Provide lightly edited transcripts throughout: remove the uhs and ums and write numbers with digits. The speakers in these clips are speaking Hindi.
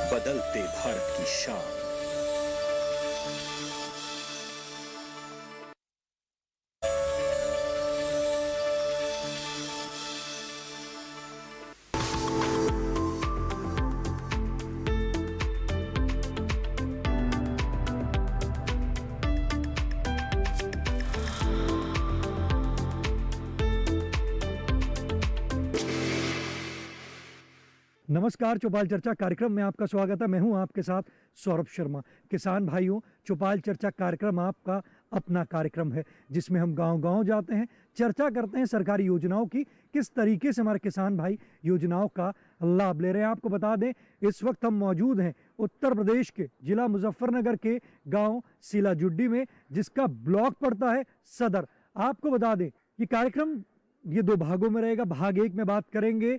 बदलते भारत की शान। नमस्कार, चौपाल चर्चा कार्यक्रम में आपका स्वागत है। मैं हूं आपके साथ सौरभ शर्मा। किसान भाइयों, चौपाल चर्चा कार्यक्रम आपका अपना कार्यक्रम है जिसमें हम गांव-गांव जाते हैं, चर्चा करते हैं सरकारी योजनाओं की, किस तरीके से हमारे किसान भाई योजनाओं का लाभ ले रहे हैं। आपको बता दें, इस वक्त हम मौजूद हैं उत्तर प्रदेश के जिला मुजफ्फरनगर के गाँव सीला जुड्डी में, जिसका ब्लॉक पड़ता है सदर। आपको बता दें, ये कार्यक्रम ये दो भागों में रहेगा। भाग एक में बात करेंगे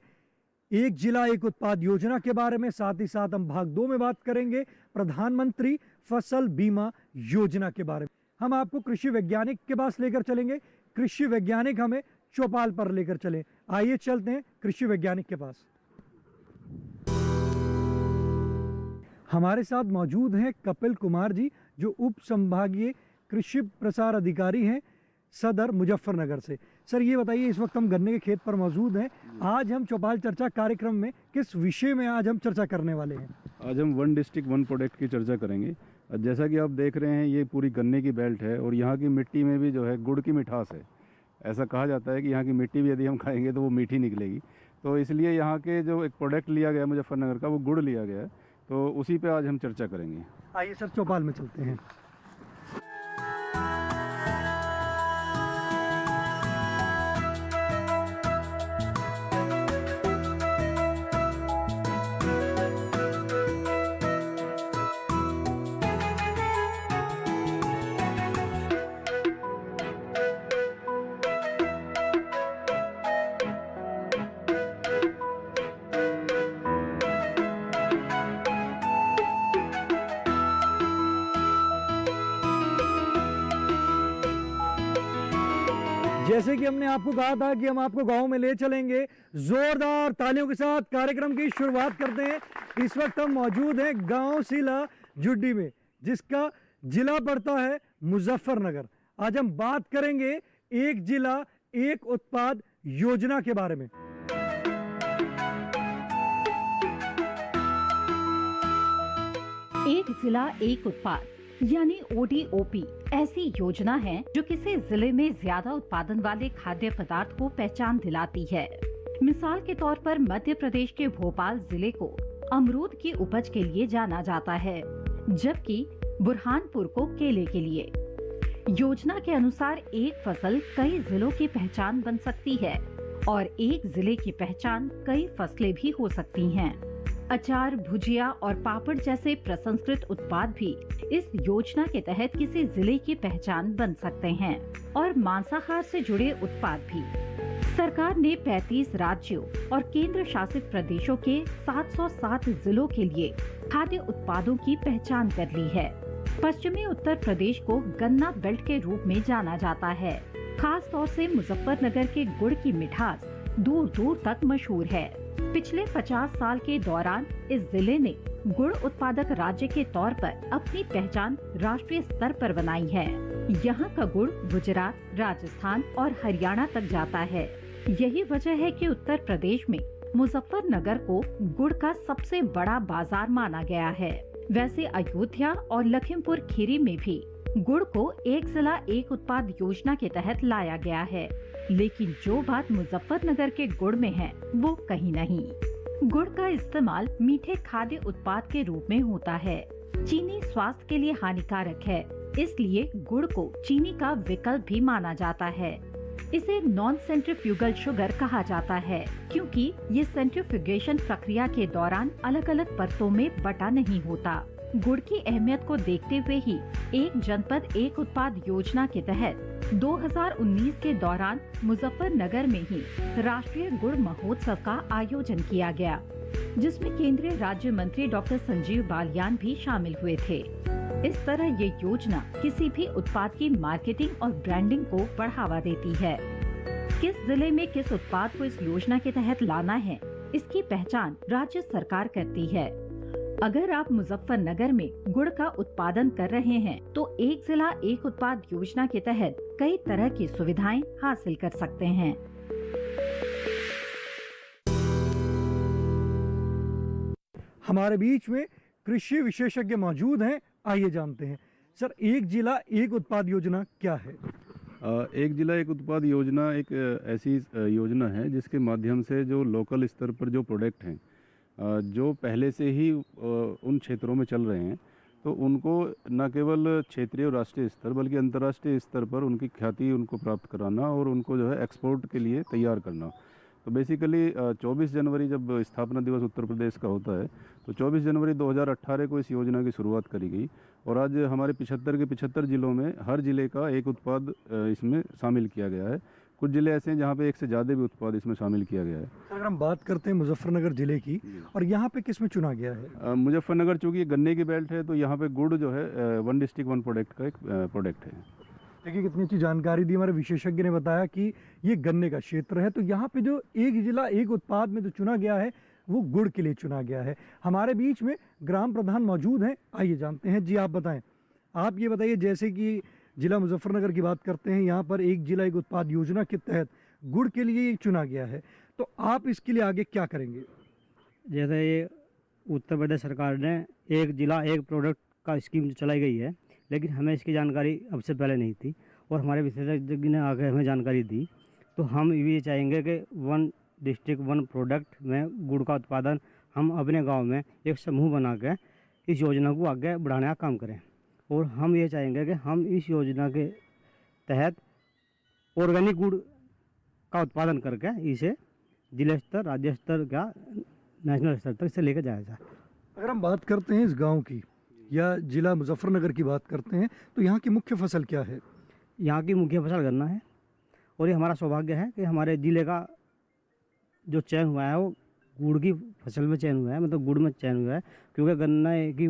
एक जिला एक उत्पाद योजना के बारे में, साथ ही साथ हम भाग दो में बात करेंगे प्रधानमंत्री फसल बीमा योजना के बारे में। हम आपको कृषि वैज्ञानिक के पास लेकर चलेंगे, कृषि वैज्ञानिक हमें चौपाल पर लेकर चले। आइए चलते हैं कृषि वैज्ञानिक के पास। हमारे साथ मौजूद हैं कपिल कुमार जी, जो उप संभागीय कृषि प्रसार अधिकारी हैं सदर मुजफ्फरनगर से। सर, ये बताइए, इस वक्त हम गन्ने के खेत पर मौजूद हैं। आज हम चौपाल चर्चा कार्यक्रम में किस विषय में आज हम चर्चा करने वाले हैं? आज हम वन डिस्ट्रिक्ट वन प्रोडक्ट की चर्चा करेंगे। जैसा कि आप देख रहे हैं, ये पूरी गन्ने की बेल्ट है और यहाँ की मिट्टी में भी जो है गुड़ की मिठास है। ऐसा कहा जाता है कि यहाँ की मिट्टी भी यदि हम खाएंगे तो वो मीठी निकलेगी। तो इसलिए यहाँ के जो एक प्रोडक्ट लिया गया है मुजफ्फरनगर का, वो गुड़ लिया गया है, तो उसी पर आज हम चर्चा करेंगे। आइए सर, चौपाल में चलते हैं। जैसे कि हमने आपको कहा था कि हम आपको गांव में ले चलेंगे, जोरदार तालियों के साथ कार्यक्रम की शुरुआत करते हैं। इस वक्त हम मौजूद हैं गांव सीला जुड्डी में, जिसका जिला पड़ता है मुजफ्फरनगर। आज हम बात करेंगे एक जिला एक उत्पाद योजना के बारे में। एक जिला एक उत्पाद यानी ODOP ऐसी योजना है जो किसी जिले में ज्यादा उत्पादन वाले खाद्य पदार्थ को पहचान दिलाती है। मिसाल के तौर पर मध्य प्रदेश के भोपाल जिले को अमरूद की उपज के लिए जाना जाता है, जबकि बुरहानपुर को केले के लिए। योजना के अनुसार एक फसल कई जिलों की पहचान बन सकती है और एक जिले की पहचान कई फसलें भी हो सकती हैं। अचार, भुजिया और पापड़ जैसे प्रसंस्कृत उत्पाद भी इस योजना के तहत किसी जिले की पहचान बन सकते हैं और मांसाहार से जुड़े उत्पाद भी। सरकार ने 35 राज्यों और केंद्र शासित प्रदेशों के 707 जिलों के लिए खाद्य उत्पादों की पहचान कर ली है। पश्चिमी उत्तर प्रदेश को गन्ना बेल्ट के रूप में जाना जाता है। खास तौर से मुजफ्फरनगर के गुड़ की मिठास दूर दूर तक मशहूर है। पिछले 50 साल के दौरान इस जिले ने गुड़ उत्पादक राज्य के तौर पर अपनी पहचान राष्ट्रीय स्तर पर बनाई है। यहाँ का गुड़ गुजरात, राजस्थान और हरियाणा तक जाता है। यही वजह है कि उत्तर प्रदेश में मुजफ्फरनगर को गुड़ का सबसे बड़ा बाजार माना गया है। वैसे अयोध्या और लखीमपुर खीरी में भी गुड़ को एक जिला एक उत्पाद योजना के तहत लाया गया है, लेकिन जो बात मुजफ्फरनगर के गुड़ में है वो कहीं नहीं। गुड़ का इस्तेमाल मीठे खाद्य उत्पाद के रूप में होता है। चीनी स्वास्थ्य के लिए हानिकारक है, इसलिए गुड़ को चीनी का विकल्प भी माना जाता है। इसे नॉन सेंट्रीफ्यूगल शुगर कहा जाता है, क्योंकि ये सेंट्रीफ्यूगेशन प्रक्रिया के दौरान अलग अलग परतों में बटा नहीं होता। गुड़ की अहमियत को देखते हुए ही एक जनपद एक उत्पाद योजना के तहत 2019 के दौरान मुजफ्फरनगर में ही राष्ट्रीय गुड़ महोत्सव का आयोजन किया गया, जिसमें केंद्रीय राज्य मंत्री डॉक्टर संजीव बालियान भी शामिल हुए थे। इस तरह ये योजना किसी भी उत्पाद की मार्केटिंग और ब्रांडिंग को बढ़ावा देती है। किस जिले में किस उत्पाद को इस योजना के तहत लाना है, इसकी पहचान राज्य सरकार करती है। अगर आप मुजफ्फरनगर में गुड़ का उत्पादन कर रहे हैं तो एक जिला एक उत्पाद योजना के तहत कई तरह की सुविधाएं हासिल कर सकते हैं। हमारे बीच में कृषि विशेषज्ञ मौजूद हैं, आइए जानते हैं। सर, एक जिला एक उत्पाद योजना क्या है? एक जिला एक उत्पाद योजना एक ऐसी योजना है जिसके माध्यम से जो लोकल स्तर पर जो प्रोडक्ट हैं जो पहले से ही उन क्षेत्रों में चल रहे हैं, तो उनको न केवल क्षेत्रीय और राष्ट्रीय स्तर बल्कि अंतर्राष्ट्रीय स्तर पर उनकी ख्याति उनको प्राप्त कराना और उनको जो है एक्सपोर्ट के लिए तैयार करना। तो बेसिकली 24 जनवरी जब स्थापना दिवस उत्तर प्रदेश का होता है, तो 24 जनवरी 2018 को इस योजना की शुरुआत करी गई और आज हमारे 75 के 75 जिलों में हर जिले का एक उत्पाद इसमें शामिल किया गया है। कुछ जिले ऐसे हैं जहाँ पे एक से ज़्यादा भी उत्पाद इसमें शामिल किया गया है। अगर हम बात करते हैं मुजफ्फरनगर जिले की, और यहाँ पे किस में चुना गया है? मुजफ्फरनगर चूँकि गन्ने की बेल्ट है, तो यहाँ पे गुड़ जो है वन डिस्ट्रिक्ट वन प्रोडक्ट का एक प्रोडक्ट है। देखिए कितनी अच्छी जानकारी दी। हमारे विशेषज्ञ ने बताया कि ये गन्ने का क्षेत्र है, तो यहाँ पे जो एक जिला एक उत्पाद में जो चुना गया है वो गुड़ के लिए चुना गया है। हमारे बीच में ग्राम प्रधान मौजूद हैं, आइए जानते हैं। जी आप बताएं, आप ये बताइए, जैसे कि जिला मुजफ्फरनगर की बात करते हैं, यहाँ पर एक जिला एक उत्पाद योजना के तहत गुड़ के लिए ये चुना गया है, तो आप इसके लिए आगे क्या करेंगे? जैसे ये उत्तर प्रदेश सरकार ने एक जिला एक प्रोडक्ट का स्कीम चलाई गई है, लेकिन हमें इसकी जानकारी अब से पहले नहीं थी और हमारे विशेषज्ञ ने आगे हमें जानकारी दी। तो हम ये चाहेंगे कि वन डिस्ट्रिक्ट वन प्रोडक्ट में गुड़ का उत्पादन हम अपने गांव में एक समूह बना के इस योजना को आगे बढ़ाने का काम करें। और हम ये चाहेंगे कि हम इस योजना के तहत ऑर्गेनिक गुड़ का उत्पादन करके इसे जिला स्तर राज्य स्तर का नेशनल स्तर तक इसे लेकर जाया जाए। अगर हम बात करते हैं इस गांव की या जिला मुजफ्फरनगर की बात करते हैं, तो यहाँ की मुख्य फसल क्या है? यहाँ की मुख्य फसल गन्ना है और ये हमारा सौभाग्य है कि हमारे ज़िले का जो चयन हुआ है वो गुड़ की फसल में चयन हुआ है, मतलब गुड़ में चयन हुआ है, क्योंकि गन्ना की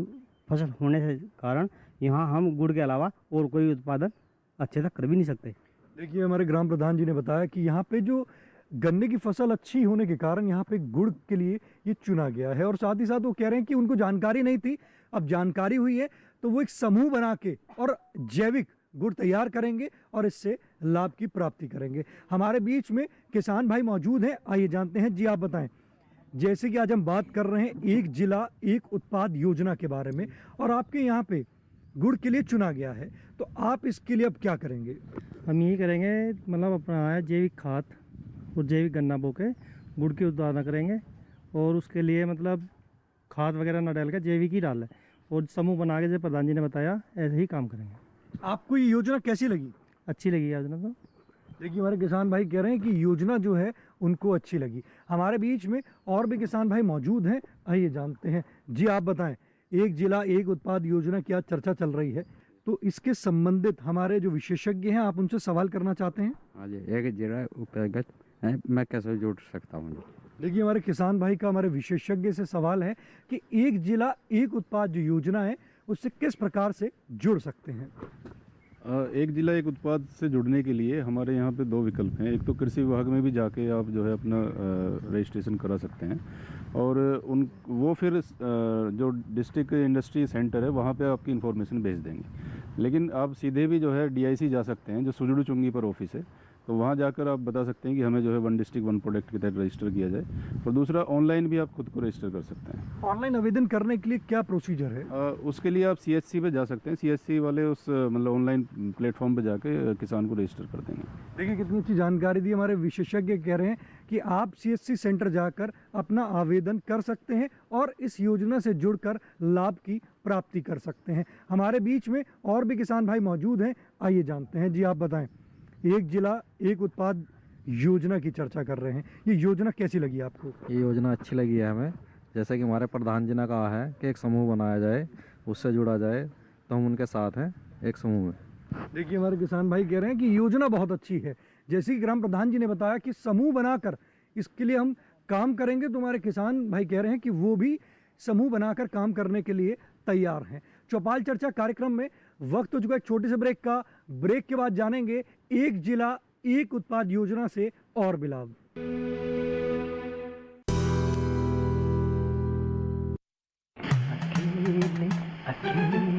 फसल होने के कारण यहाँ हम गुड़ के अलावा और कोई उत्पादन अच्छे से कर भी नहीं सकते। देखिए हमारे ग्राम प्रधान जी ने बताया कि यहाँ पे जो गन्ने की फसल अच्छी होने के कारण यहाँ पे गुड़ के लिए ये चुना गया है, और साथ ही साथ वो कह रहे हैं कि उनको जानकारी नहीं थी, अब जानकारी हुई है तो वो एक समूह बना के और जैविक गुड़ तैयार करेंगे और इससे लाभ की प्राप्ति करेंगे। हमारे बीच में किसान भाई मौजूद हैं, आइए जानते हैं। जी आप बताएं, जैसे कि आज हम बात कर रहे हैं एक जिला एक उत्पाद योजना के बारे में, और आपके यहाँ पे गुड़ के लिए चुना गया है, तो आप इसके लिए अब क्या करेंगे? हम यही करेंगे, मतलब अपना है जैविक खाद और जैविक गन्ना बो के गुड़ की उत्पादन करेंगे, और उसके लिए मतलब खाद वगैरह ना डाल के जैविक ही डालें और समूह बना के, जैसे प्रधान जी ने बताया ऐसे ही काम करेंगे। आपको ये योजना कैसी लगी? अच्छी लगी योजना तो। देखिए हमारे किसान भाई कह रहे हैं कि योजना जो है उनको अच्छी लगी। हमारे बीच में और भी किसान भाई मौजूद हैं, आइए जानते हैं। जी आप बताएं, एक जिला एक उत्पाद योजना की आज चर्चा चल रही है, तो इसके संबंधित हमारे जो विशेषज्ञ हैं, आप उनसे सवाल करना चाहते हैं? हाँ जी, एक जिला उपलब्ध है, मैं कैसे जुड़ सकता हूँ? देखिए हमारे किसान भाई का हमारे विशेषज्ञ से सवाल है कि एक जिला एक उत्पाद जो योजना है उससे किस प्रकार से जुड़ सकते हैं। एक जिला एक उत्पाद से जुड़ने के लिए हमारे यहाँ पे दो विकल्प हैं। एक तो कृषि विभाग में भी जाके आप जो है अपना रजिस्ट्रेशन करा सकते हैं, और वो फिर जो डिस्ट्रिक्ट इंडस्ट्री सेंटर है वहाँ पे आपकी इन्फॉर्मेशन भेज देंगे। लेकिन आप सीधे भी जो है DIC जा सकते हैं, जो सुजड़ू चुंगी पर ऑफिस है, तो वहाँ जाकर आप बता सकते हैं कि हमें जो है वन डिस्ट्रिक्ट वन प्रोडक्ट के तहत रजिस्टर किया जाए। और दूसरा, ऑनलाइन भी आप खुद को रजिस्टर कर सकते हैं। ऑनलाइन आवेदन करने के लिए क्या प्रोसीजर है? उसके लिए आप CSC पे जा सकते हैं। CSC वाले उस मतलब ऑनलाइन प्लेटफॉर्म पे जाके किसान को रजिस्टर कर देंगे। देखिए कितनी अच्छी जानकारी दी। हमारे विशेषज्ञ कह रहे हैं कि आप CSC सेंटर जाकर अपना आवेदन कर सकते हैं और इस योजना से जुड़कर लाभ की प्राप्ति कर सकते हैं। हमारे बीच में और भी किसान भाई मौजूद हैं, आइए जानते हैं। जी आप बताएं, एक जिला एक उत्पाद योजना की चर्चा कर रहे हैं, ये योजना कैसी लगी आपको? ये योजना अच्छी लगी है हमें। जैसे कि हमारे प्रधान जी ने कहा है कि एक समूह बनाया जाए, उससे जुड़ा जाए, तो हम उनके साथ हैं एक समूह में। देखिए हमारे किसान भाई कह रहे हैं कि योजना बहुत अच्छी है। जैसे कि ग्राम प्रधान जी ने बताया कि समूह बनाकर इसके लिए हम काम करेंगे, तो हमारे किसान भाई कह रहे हैं कि वो भी समूह बनाकर काम करने के लिए तैयार हैं। चौपाल चर्चा कार्यक्रम में वक्त हो चुका है एक छोटे से ब्रेक का। ब्रेक के बाद जानेंगे एक जिला एक उत्पाद योजना से और भी लाभ।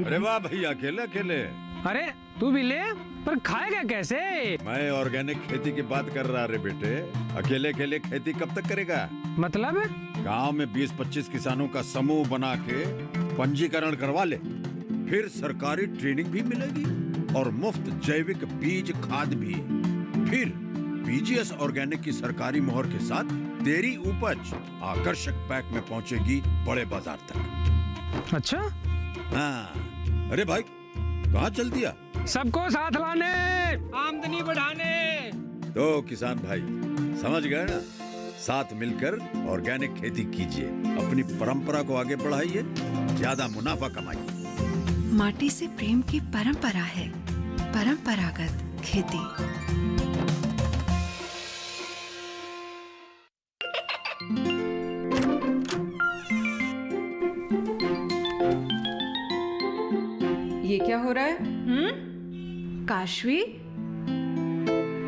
अरे वाह भैया, अकेले अकेले। अरे तू भी ले, पर खाएगा कैसे? मैं ऑर्गेनिक खेती की बात कर रहा रे बेटे। अकेले अकेले खेती कब तक करेगा? मतलब? गांव में 20-25 किसानों का समूह बना के पंजीकरण करवा ले, फिर सरकारी ट्रेनिंग भी मिलेगी और मुफ्त जैविक बीज खाद भी। फिर पीजीएस ऑर्गेनिक की सरकारी मोहर के साथ तेरी उपज आकर्षक पैक में पहुंचेगी बड़े बाजार तक। अच्छा? हाँ। अरे भाई, कहाँ चल दिया? सबको साथ लाने, आमदनी बढ़ाने। तो किसान भाई समझ गए ना? साथ मिलकर ऑर्गेनिक खेती कीजिए, अपनी परंपरा को आगे बढ़ाइए, ज्यादा मुनाफा कमाइए। माटी से प्रेम की परंपरा है परंपरागत खेती। ये क्या हो रहा है? काशवी,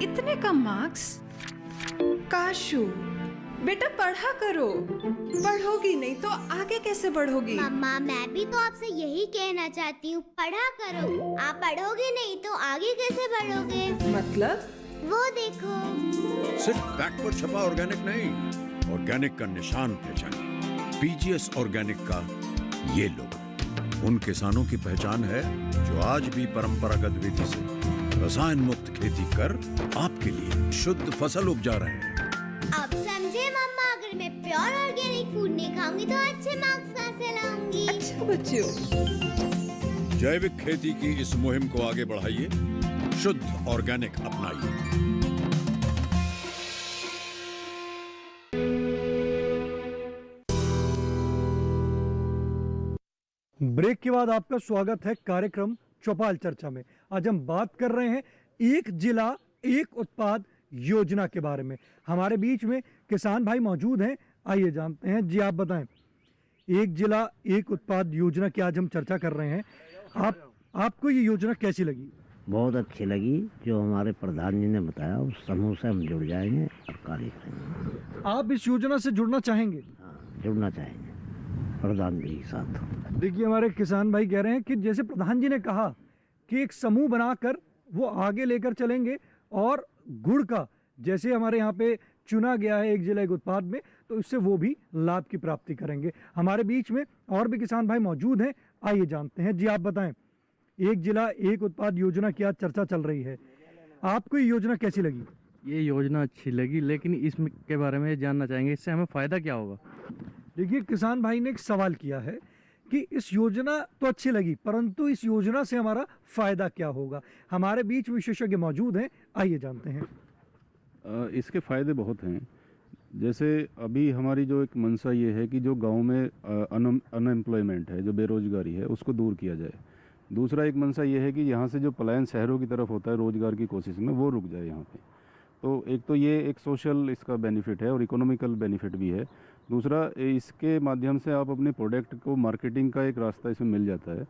इतने कम मार्क्स? काशू बेटा पढ़ा करो, पढ़ोगी नहीं तो आगे कैसे बढ़ोगी? मम्मा, मैं भी तो आपसे यही कहना चाहती हूँ, पढ़ा करो। आप पढ़ोगे नहीं तो आगे कैसे बढ़ोगे? मतलब? वो देखो, सिर्फ बैक पर छपा ऑर्गेनिक नहीं, ऑर्गेनिक का निशान पहचानिए। पीजीएस ऑर्गेनिक का ये लोगो उन किसानों की पहचान है जो आज भी परंपरागत विधि से रसायन मुक्त खेती कर आपके लिए शुद्ध फसल उपजा रहे हैं। अब समझे मम्मा, अगर मैं प्योर ऑर्गेनिक फूड नहीं खाऊंगी तो अच्छे मार्क्स कहाँ से लाऊंगी? अच्छा बच्चों, जैविक खेती की इस मुहिम को आगे बढ़ाइए, शुद्ध ऑर्गेनिक अपनाइए। ब्रेक के बाद आपका स्वागत है कार्यक्रम चौपाल चर्चा में। आज हम बात कर रहे हैं एक जिला एक उत्पाद योजना के बारे में। हमारे बीच में किसान भाई मौजूद हैं, आइए जानते हैं। जी आप बताएं, एक जिला एक उत्पाद योजना की आज हम चर्चा कर रहे हैं। आपको ये योजना कैसी लगी? बहुत अच्छी लगी। जो हमारे प्रधान जी ने बताया उस समूह से हम जुड़ जाएंगे और कार्य करेंगे। आप इस योजना से जुड़ना चाहेंगे? हाँ, जुड़ना चाहेंगे प्रधान जी के साथ। देखिए, हमारे किसान भाई कह रहे हैं कि जैसे प्रधान जी ने कहा कि एक समूह बनाकर वो आगे लेकर चलेंगे और गुड़ का जैसे हमारे यहाँ पे चुना गया है एक जिला एक उत्पाद में, तो इससे वो भी लाभ की प्राप्ति करेंगे। हमारे बीच में और भी किसान भाई मौजूद हैं, आइए जानते हैं। जी आप बताएं, एक जिला एक उत्पाद योजना की आज चर्चा चल रही है, आपको ये योजना कैसी लगी? ये योजना अच्छी लगी, लेकिन इसके बारे में जानना चाहेंगे, इससे हमें फ़ायदा क्या होगा? देखिए, किसान भाई ने एक सवाल किया है कि इस योजना तो अच्छी लगी, परंतु इस योजना से हमारा फ़ायदा क्या होगा। हमारे बीच विशेषज्ञ मौजूद हैं, आइए जानते हैं। इसके फ़ायदे बहुत हैं। जैसे अभी हमारी जो एक मंशा ये है कि जो गांव में अनएम्प्लॉयमेंट है, जो बेरोज़गारी है, उसको दूर किया जाए। दूसरा एक मंशा ये है कि यहाँ से जो पलायन शहरों की तरफ होता है रोज़गार की कोशिश में, वो रुक जाए यहाँ पे। तो एक तो ये एक सोशल इसका बेनिफिट है और इकोनॉमिकल बेनिफिट भी है। दूसरा, इसके माध्यम से आप अपने प्रोडक्ट को मार्केटिंग का एक रास्ता इसमें मिल जाता है।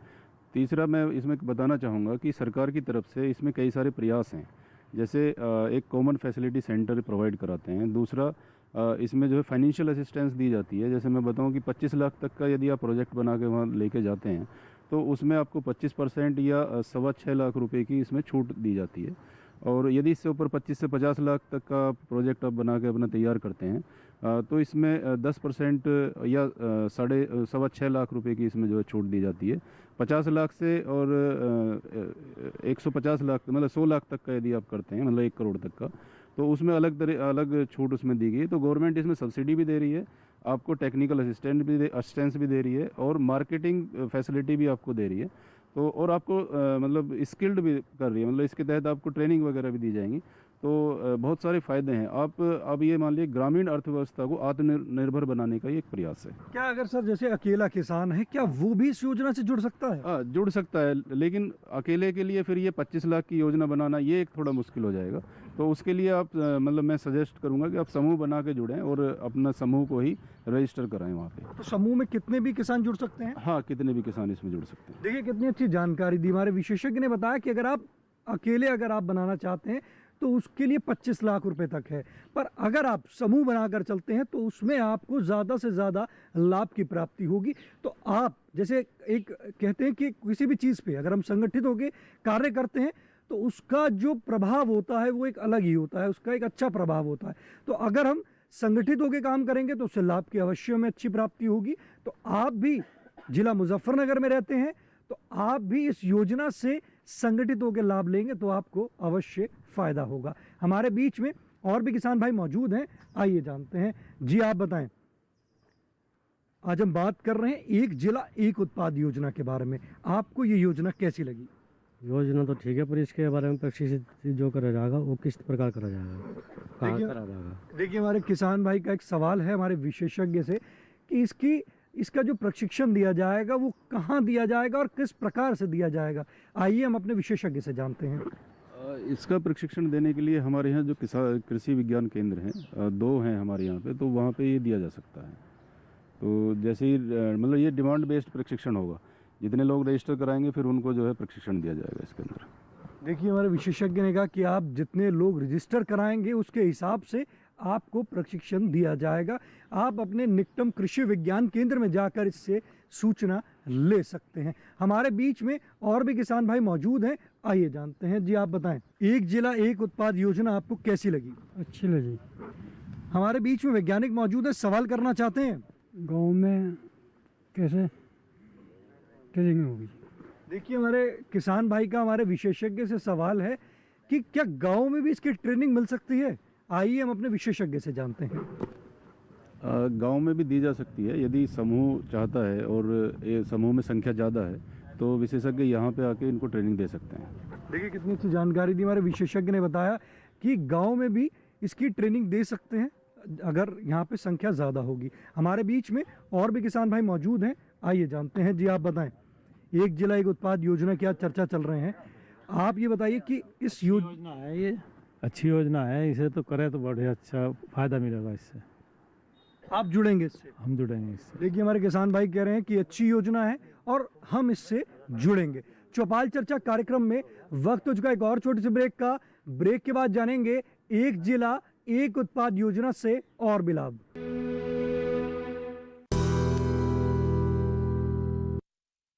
तीसरा, मैं इसमें बताना चाहूँगा कि सरकार की तरफ से इसमें कई सारे प्रयास हैं। जैसे एक कॉमन फैसिलिटी सेंटर प्रोवाइड कराते हैं। दूसरा, इसमें जो है फाइनेंशियल असिस्टेंस दी जाती है। जैसे मैं बताऊं कि 25 लाख तक का यदि आप प्रोजेक्ट बना के वहाँ लेके जाते हैं तो उसमें आपको 25% या 6.25 लाख रुपए की इसमें छूट दी जाती है। और यदि इससे ऊपर 25 से 50 लाख तक का प्रोजेक्ट आप बना के अपना तैयार करते हैं तो इसमें 10% या 6.25 लाख रुपए की इसमें जो है छूट दी जाती है। 50 लाख से और 150 लाख मतलब 100 लाख तक का यदि आप करते हैं, मतलब 1 करोड़ तक का, तो उसमें अलग छूट उसमें दी गई। तो गवर्नमेंट इसमें सब्सिडी भी दे रही है, आपको टेक्निकल असिस्टेंस भी दे रही है और मार्केटिंग फैसिलिटी भी आपको दे रही है। तो और आपको मतलब स्किल्ड भी कर रही है, मतलब इसके तहत आपको ट्रेनिंग वगैरह भी दी जाएंगी। तो बहुत सारे फ़ायदे हैं। आप ये मान लीजिए ग्रामीण अर्थव्यवस्था को आत्मनिर्भर बनाने का ये एक प्रयास है। क्या अगर सर जैसे अकेला किसान है, क्या वो भी इस योजना से जुड़ सकता है? हाँ, जुड़ सकता है, लेकिन अकेले के लिए फिर ये 25 लाख की योजना बनाना ये एक थोड़ा मुश्किल हो जाएगा। तो उसके लिए आप मतलब मैं सजेस्ट करूंगा कि आप समूह बना के जुड़ें और अपना समूह को ही रजिस्टर कराएं वहाँ पे। तो समूह में कितने भी किसान जुड़ सकते हैं? हाँ, कितने भी किसान इसमें जुड़ सकते हैं। देखिए, कितनी अच्छी जानकारी दी। हमारे विशेषज्ञ ने बताया कि अगर आप अकेले अगर आप बनाना चाहते हैं तो उसके लिए 25 लाख रुपए तक है। पर अगर आप समूह बनाकर चलते हैं तो उसमें आपको ज़्यादा से ज़्यादा लाभ की प्राप्ति होगी। तो आप जैसे एक कहते हैं कि किसी भी चीज़ पे अगर हम संगठित होकर कार्य करते हैं तो उसका जो प्रभाव होता है वो एक अलग ही होता है, उसका एक अच्छा प्रभाव होता है। तो अगर हम संगठित होकर काम करेंगे तो उससे लाभ की अवश्य में अच्छी प्राप्ति होगी। तो आप भी जिला मुजफ्फरनगर में रहते हैं तो आप भी इस योजना से संगठित होकर लाभ लेंगे तो आपको अवश्य फ़ायदा होगा। हमारे बीच में और भी किसान भाई मौजूद हैं, आइए जानते हैं। जी आप बताएं, आज हम बात कर रहे हैं एक जिला एक उत्पाद योजना के बारे में। आपको ये योजना कैसी लगी? योजना तो ठीक है, पर इसके बारे में प्रशिक्षित जो करा जाएगा वो किस प्रकार करा जाएगा, कहाँ करा जाएगा? देखिए हमारे किसान भाई का एक सवाल है हमारे विशेषज्ञ से कि इसका जो प्रशिक्षण दिया जाएगा वो कहाँ दिया जाएगा और किस प्रकार से दिया जाएगा। आइए हम अपने विशेषज्ञ से जानते हैं। इसका प्रशिक्षण देने के लिए हमारे यहाँ जो कृषि विज्ञान केंद्र हैं 2 हैं हमारे यहाँ पे, तो वहाँ पे ये दिया जा सकता है। तो जैसे ही मतलब ये डिमांड बेस्ड प्रशिक्षण होगा, जितने लोग रजिस्टर कराएंगे फिर उनको जो है प्रशिक्षण दिया जाएगा इसके अंदर। देखिए हमारे विशेषज्ञ ने कहा कि आप जितने लोग रजिस्टर कराएंगे उसके हिसाब से आपको प्रशिक्षण दिया जाएगा। आप अपने निकटतम कृषि विज्ञान केंद्र में जाकर इससे सूचना ले सकते हैं। हमारे बीच में और भी किसान भाई मौजूद हैं, आइए जानते हैं। जी आप बताएं, एक जिला एक उत्पाद योजना आपको कैसी लगी? अच्छी लगी। हमारे बीच में वैज्ञानिक मौजूद है, सवाल करना चाहते हैं। गाँव में कैसे ट्रेनिंग होगी? देखिए हमारे किसान भाई का हमारे विशेषज्ञ से सवाल है कि क्या गांव में भी इसकी ट्रेनिंग मिल सकती है? आइए हम अपने विशेषज्ञ से जानते हैं। गांव में भी दी जा सकती है यदि समूह चाहता है और ये समूह में संख्या ज़्यादा है तो विशेषज्ञ यहाँ पे आके इनको ट्रेनिंग दे सकते हैं। देखिए कितनी अच्छी जानकारी दी हमारे विशेषज्ञ ने बताया कि गाँव में भी इसकी ट्रेनिंग दे सकते हैं अगर यहाँ पे संख्या ज़्यादा होगी। हमारे बीच में और भी किसान भाई मौजूद हैं, आइए जानते हैं। जी आप बताएं, एक जिला एक उत्पाद योजना की आज चर्चा चल रहे हैं, आप ये बताइए कि इस योजना है, ये अच्छी योजना है, इसे तो करें तो बड़े अच्छा फ़ायदा मिलेगा। इससे आप जुड़ेंगे इससे? हम जुड़ेंगे इससे। देखिए हमारे किसान भाई कह रहे हैं कि अच्छी योजना है और हम इससे जुड़ेंगे। चौपाल चर्चा कार्यक्रम में वक्त हो चुका एक और छोटे से ब्रेक का। ब्रेक के बाद जानेंगे एक जिला एक उत्पाद योजना से और भी लाभ।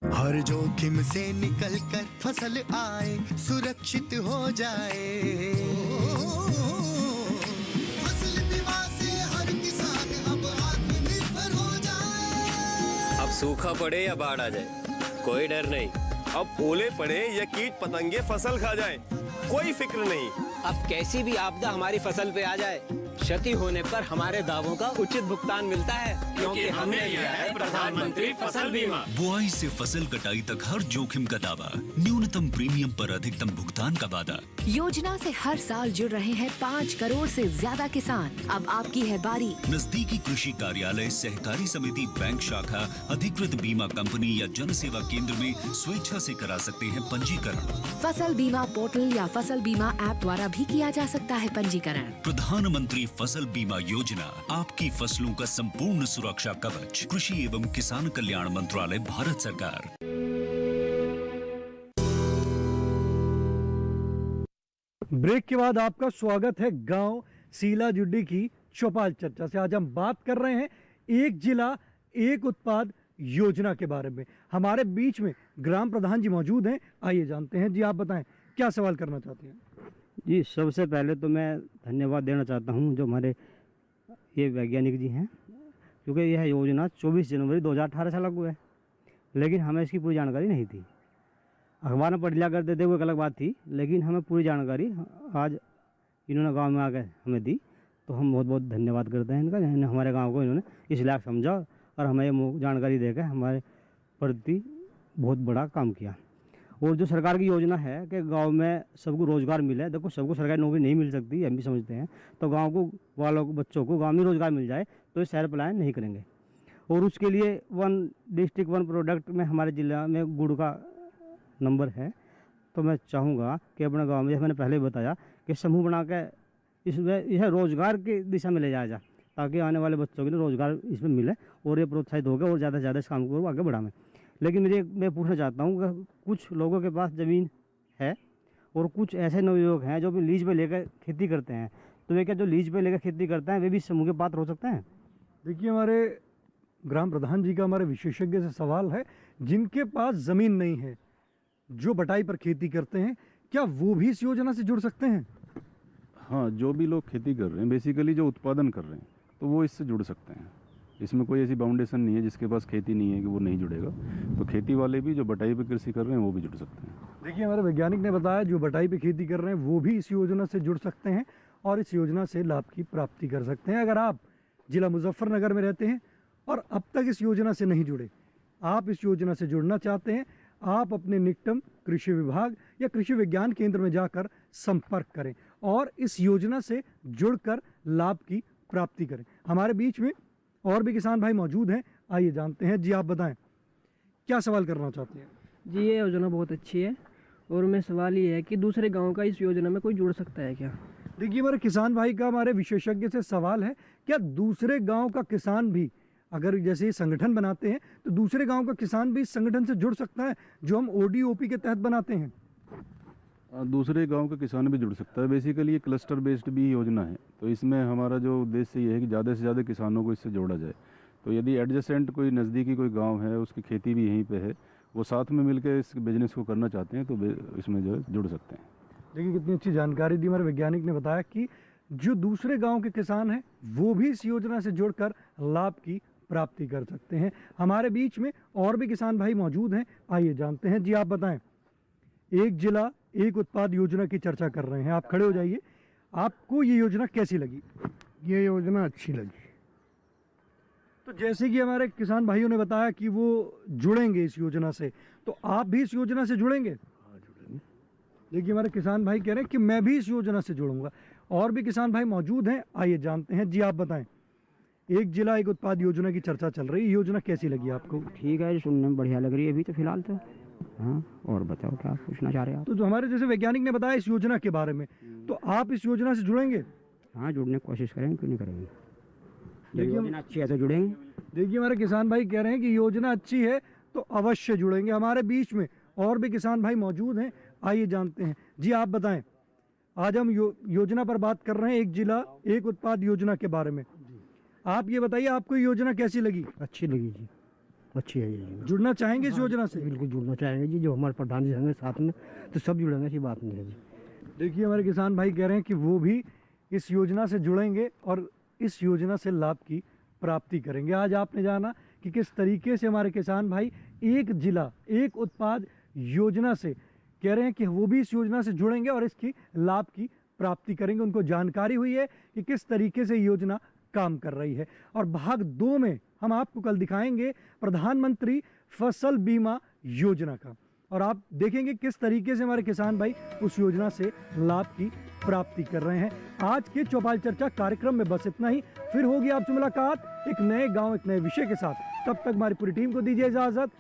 हर जोखिम से निकल कर फसल आए, सुरक्षित हो जाए। फसल बीमा से हर किसान अब आत्मनिर्भर हो जाए। अब सूखा पड़े या बाढ़ आ जाए कोई डर नहीं, अब ओले पड़े या कीट पतंगे फसल खा जाए कोई फिक्र नहीं। अब कैसी भी आपदा हमारी फसल पे आ जाए, क्षति होने पर हमारे दावों का उचित भुगतान मिलता है, क्योंकि हमने लिया है प्रधानमंत्री फसल बीमा। बुआई से फसल कटाई तक हर जोखिम का दावा, न्यूनतम प्रीमियम पर अधिकतम भुगतान का वादा। योजना से हर साल जुड़ रहे हैं 5 करोड़ से ज्यादा किसान। अब आपकी है बारी। नजदीकी कृषि कार्यालय, सहकारी समिति, बैंक शाखा, अधिकृत बीमा कंपनी या जन सेवा केंद्र में स्वेच्छा से करा सकते हैं पंजीकरण। फसल बीमा पोर्टल या फसल बीमा ऐप द्वारा भी किया जा सकता है पंजीकरण। प्रधानमंत्री फसल बीमा योजना, आपकी फसलों का संपूर्ण सुरक्षा कवच। कृषि एवं किसान कल्याण मंत्रालय, भारत सरकार। ब्रेक के बाद आपका स्वागत है गांव सीला जुड्डी की चौपाल चर्चा से। आज हम बात कर रहे हैं एक जिला एक उत्पाद योजना के बारे में। हमारे बीच में ग्राम प्रधान जी मौजूद हैं, आइए जानते हैं। जी आप बताएं, क्या सवाल करना चाहते हैं? जी सबसे पहले तो मैं धन्यवाद देना चाहता हूं जो हमारे ये वैज्ञानिक जी हैं, क्योंकि यह योजना 24 जनवरी 2018 से लागू है, लेकिन हमें इसकी पूरी जानकारी नहीं थी। अखबार में पढ़ लिया करते थे, वो एक अलग बात थी, लेकिन हमें पूरी जानकारी आज इन्होंने गांव में आकर हमें दी, तो हम बहुत बहुत धन्यवाद करते हैं इनका। हमारे गाँव को इन्होंने इस लायक समझा और हमें ये जानकारी देकर हमारे प्रति बहुत बड़ा काम किया। और जो सरकार की योजना है कि गांव में सबको रोज़गार मिले, देखो सबको सरकारी नौकरी नहीं मिल सकती, हम भी समझते हैं, तो गांव को वालों को बच्चों को गांव में रोज़गार मिल जाए तो ये शहर पलायन नहीं करेंगे। और उसके लिए 1 डिस्ट्रिक्ट 1 प्रोडक्ट में हमारे ज़िला में गुड़ का नंबर है, तो मैं चाहूँगा कि अपने गाँव में, जैसे मैंने पहले बताया, कि समूह बना के इसमें यह रोज़गार की दिशा में ले जाया जाए, ताकि आने वाले बच्चों के लिए रोज़गार इसमें मिले और ये प्रोत्साहित होगा और ज़्यादा से ज़्यादा इस काम को आगे बढ़ाएं। लेकिन मैं पूछना चाहता हूँ कि कुछ लोगों के पास ज़मीन है और कुछ ऐसे नवयुवक हैं जो भी लीज पे लेकर खेती करते हैं, तो वे क्या जो लीज पे लेकर खेती करते हैं वे भी इस समूह के पात्र हो सकते हैं? देखिए, हमारे ग्राम प्रधान जी का हमारे विशेषज्ञ से सवाल है, जिनके पास ज़मीन नहीं है, जो बटाई पर खेती करते हैं, क्या वो भी इस योजना से जुड़ सकते हैं? हाँ, जो भी लोग खेती कर रहे हैं, बेसिकली जो उत्पादन कर रहे हैं, तो वो इससे जुड़ सकते हैं। इसमें कोई ऐसी बाउंडेशन नहीं है जिसके पास खेती नहीं है कि वो नहीं जुड़ेगा। तो खेती वाले भी जो बटाई पे कृषि कर रहे हैं वो भी जुड़ सकते हैं। देखिए, हमारे वैज्ञानिक ने बताया जो बटाई पे खेती कर रहे हैं वो भी इस योजना से जुड़ सकते हैं और इस योजना से लाभ की प्राप्ति कर सकते हैं। अगर आप जिला मुजफ्फरनगर में रहते हैं और अब तक इस योजना से नहीं जुड़े, आप इस योजना से जुड़ना चाहते हैं, आप अपने निकटम कृषि विभाग या कृषि विज्ञान केंद्र में जाकर संपर्क करें और इस योजना से जुड़कर लाभ की प्राप्ति करें। हमारे बीच में और भी किसान भाई मौजूद हैं, आइए जानते हैं। जी, आप बताएं, क्या सवाल करना चाहते हैं? जी, ये योजना बहुत अच्छी है और मैं सवाल ये है कि दूसरे गांव का इस योजना में कोई जुड़ सकता है क्या? देखिए, हमारे किसान भाई का हमारे विशेषज्ञ से सवाल है, क्या दूसरे गांव का किसान भी, अगर जैसे ये संगठन बनाते हैं तो दूसरे गांव का किसान भी इस संगठन से जुड़ सकता है जो हम ODOP के तहत बनाते हैं? दूसरे गांव का किसान भी जुड़ सकता है। बेसिकली ये क्लस्टर बेस्ड भी योजना है, तो इसमें हमारा जो उद्देश्य ये है कि ज़्यादा से ज़्यादा किसानों को इससे जोड़ा जाए। तो यदि एडजेसेंट कोई नज़दीकी कोई गांव है, उसकी खेती भी यहीं पे है, वो साथ में मिलकर इस बिज़नेस को करना चाहते हैं, तो इसमें जो है जुड़ सकते हैं। देखिए, कितनी अच्छी जानकारी दी हमारे वैज्ञानिक ने। बताया कि जो दूसरे गाँव के किसान हैं वो भी इस योजना से जुड़कर लाभ की प्राप्ति कर सकते हैं। हमारे बीच में और भी किसान भाई मौजूद हैं, आइए जानते हैं। जी, आप बताएं, एक जिला एक उत्पाद योजना की चर्चा कर रहे हैं, आप खड़े हो जाइए। आपको ये योजना कैसी लगी? ये योजना अच्छी लगी। तो जैसे कि हमारे किसान भाइयों ने बताया कि वो जुड़ेंगे इस योजना से, तो आप भी इस योजना से जुड़ेंगे? हाँ, जुड़ेंगे। देखिए, हमारे किसान भाई कह रहे हैं कि मैं भी इस योजना से जुड़ूंगा। और भी किसान भाई मौजूद हैं, आइए जानते हैं। जी, आप बताएं, एक जिला एक उत्पाद योजना की चर्चा चल रही है, योजना कैसी लगी आपको? ठीक है, सुनने में बढ़िया लग रही है अभी तो फिलहाल तो। हाँ, और बताओ क्या पूछना चाह रहे हैं आप? तो जो हमारे जैसे वैज्ञानिक ने बताया इस योजना के बारे में, तो आप इस योजना से जुड़ेंगे? हाँ, जुड़ने की कोशिश करेंगे, क्यों नहीं करेंगे। देखिए, योजना अच्छी है तो जुड़ेंगे। देखिए, हमारे किसान भाई कह रहे हैं कि योजना अच्छी है तो अवश्य जुड़ेंगे। हमारे बीच में और भी किसान भाई मौजूद हैं, आइए जानते हैं। जी, आप बताएं, आज हम योजना पर बात कर रहे हैं, एक जिला एक उत्पाद योजना के बारे में। आप ये बताइए, आपको ये योजना कैसी लगी? अच्छी लगी जी, अच्छी है ये। जुड़ना चाहेंगे इस योजना से? बिल्कुल जुड़ना चाहेंगे जी, जो हमारे प्रधान जी होंगे साथ में तो सब जुड़ेंगे, ऐसी बात नहीं है जी। देखिए, हमारे किसान भाई कह रहे हैं कि वो भी इस योजना से जुड़ेंगे और इस योजना से लाभ की प्राप्ति करेंगे। आज आपने जाना कि किस तरीके से हमारे किसान भाई एक जिला एक उत्पाद योजना से कह रहे हैं कि वो भी इस योजना से जुड़ेंगे और इसकी लाभ की प्राप्ति करेंगे। उनको जानकारी हुई है कि किस तरीके से योजना काम कर रही है। और भाग 2 में हम आपको कल दिखाएंगे प्रधानमंत्री फसल बीमा योजना का, और आप देखेंगे किस तरीके से हमारे किसान भाई उस योजना से लाभ की प्राप्ति कर रहे हैं। आज के चौपाल चर्चा कार्यक्रम में बस इतना ही। फिर होगी आपसे मुलाकात एक नए गांव एक नए विषय के साथ। तब तक हमारी पूरी टीम को दीजिए इजाजत।